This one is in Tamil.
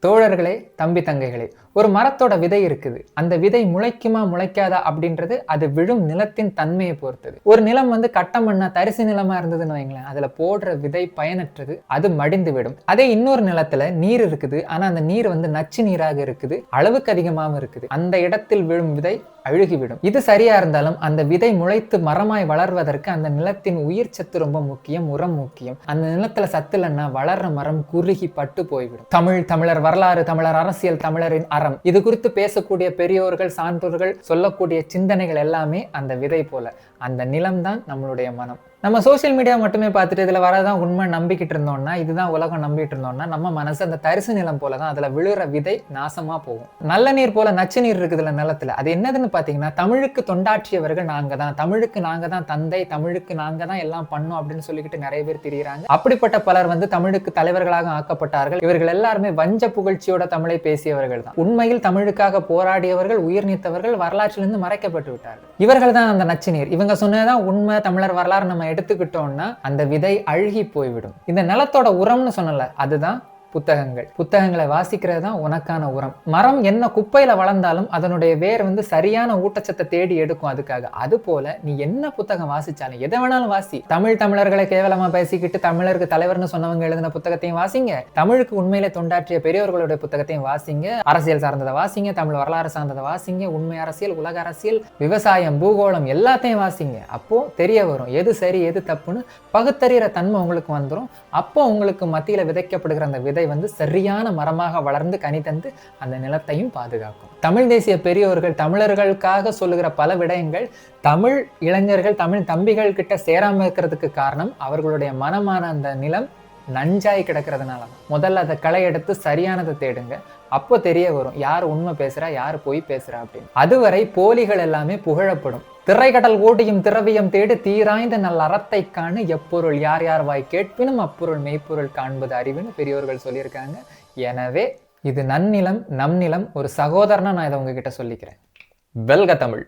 தோழர்களே, தம்பி தங்கைகளே, ஒரு மரத்தோட விதை இருக்குது. அந்த விதை முளைக்குமா முளைக்காதா அப்படின்றது அது விழும் நிலத்தின் தன்மையை பொறுத்தது. ஒரு நிலம் கட்டம் மண்ணா தரிசு நிலமா இருந்ததுன்னு வைங்களேன், அதுல போடுற விதை பயனற்றது, அது மடிந்து விடும். அதே இன்னொரு நிலத்துல நீர் இருக்குது, ஆனா அந்த நீர் நச்சு நீராக இருக்குது, அளவுக்கு அதிகமாகவும் இருக்குது. அந்த இடத்தில் விழும் விதை அழுகிவிடும். இது சரியா இருந்தாலும் அந்த விதை முளைத்து மரமாய் வளர்வதற்கு அந்த நிலத்தின் உயிர் சத்து ரொம்ப முக்கியம், உரம் முக்கியம். அந்த நிலத்துல சத்து இல்லைன்னா வளர்ற மரம் குறுகி பட்டு போய்விடும். தமிழர் வரலாறு, தமிழர் அரசியல், தமிழரின் அறம், இது குறித்து பேசக்கூடிய பெரியோர்கள், சான்றோர்கள் சொல்லக்கூடிய சிந்தனைகள் எல்லாமே அந்த விதை போல. அந்த நிலம்தான் நம்மளுடைய மனம். நம்ம சோசியல் மீடியா மட்டுமே பார்த்துட்டு இதுல வரதான் உண்மை நம்பிக்கிட்டு இருந்தோம்னா, இதுதான் உலகம் நம்பிட்டு இருந்தோம்னா, நம்ம மனசு அந்த தரிசு நிலம் போலதான், அதுல விழுற விதை நாசமா போகும். நல்ல நீர் போல நச்சு நீர் இருக்குதுல நிலத்துல, அது என்னதுன்னு பாத்தீங்கன்னா, தமிழுக்கு தொண்டாற்றியவர்கள் நாங்க தான், தமிழுக்கு நாங்க தான் தந்தை, தமிழுக்கு நாங்க தான் எல்லாம் பண்ணோம் அப்படின்னு சொல்லிக்கிட்டு நிறைய பேர் திரியிறாங்க. அப்படிப்பட்ட பலர் தமிழுக்கு தலைவர்களாக ஆக்கப்பட்டார்கள். இவர்கள் எல்லாருமே வஞ்ச புகழ்ச்சியோட தமிழை பேசியவர்கள் தான். உண்மையில் தமிழுக்காக போராடியவர்கள், உயிர் நீத்தவர்கள் வரலாற்றிலிருந்து மறைக்கப்பட்டு விட்டார்கள். இவர்கள் தான் அந்த நச்சு நீர். இவங்க சொன்னதான் உண்மை. தமிழர் வரலாறு நம்ம எடுத்துக்கிட்டோம்னா அந்த விதை அழுகி போய்விடும். இந்த நிலத்தோட உரம்னு சொன்னல, அதுதான் புத்தகங்களை வாசிக்கிறது தான் உனக்கான உரம். மரம் என்ன குப்பையில வளர்ந்தாலும் அதனுடைய வேர் சரியான ஊட்டச்சத்தை தேடி எடுக்கும். அதுக்காக அது போல நீ என்ன புத்தகம் வாசிச்சாலும், எதை வேணாலும் வாசி. தமிழர்களை கேவலமா பேசிக்கிட்டு தமிழருக்கு தலைவர்னு சொன்னவங்க எழுதின புத்தகத்தையும் வாசிங்க, தமிழுக்கு உண்மையிலே தொண்டாற்றிய பெரியவர்களுடைய புத்தகத்தையும் வாசிங்க, அரசியல் சார்ந்ததை வாசிங்க, தமிழ் வரலாறு சார்ந்ததை வாசிங்க, உண்மை அரசியல், உலக அரசியல், விவசாயம், பூகோளம் எல்லாத்தையும் வாசிங்க. அப்போ தெரிய வரும் எது சரி எது தப்புன்னு பகுத்தறிகிற தன்மை உங்களுக்கு வந்துடும். அப்போ உங்களுக்கு மத்தியில விதைக்கப்படுகிற அந்த விதை சரியான மரமாக வளர்ந்து கனி தந்து அந்த நிலத்தையும் பாதுகாக்கும். தமிழ் தேசிய பெரியோர்கள் தமிழர்களுக்காக சொல்லுகிற பல விடயங்கள் தமிழ் இளைஞர்கள், தமிழ் தம்பிகள் கிட்ட சேராம இருக்கிறதுக்கு காரணம் அவர்களுடைய மனமான அந்த நிலம் நஞ்சாய் கிடக்கிறதுனால. முதல்ல அதை களை எடுத்து சரியானதை தேடுங்க. அப்போ தெரிய வரும் யார் உண்மை பேசுறா, யார் பொய் பேசுறா அப்படின்னு. அதுவரை போலிகள் எல்லாமே புகழப்படும். திரைக்கடல் ஓடியும் திரவியம் தேடி தீராய்ந்த நல்ல அறத்தை காண எப்பொருள் யார் யார் வாய் கேட்பினும் அப்பொருள் மெய்ப்பொருள் காண்பது அறிவுன்னு பெரியோர்கள் சொல்லியிருக்காங்க. எனவே இது நன்னிலம், நம் நிலம். ஒரு சகோதரனா நான் இதை உங்ககிட்ட சொல்லிக்கிறேன். வெல்க தமிழ்.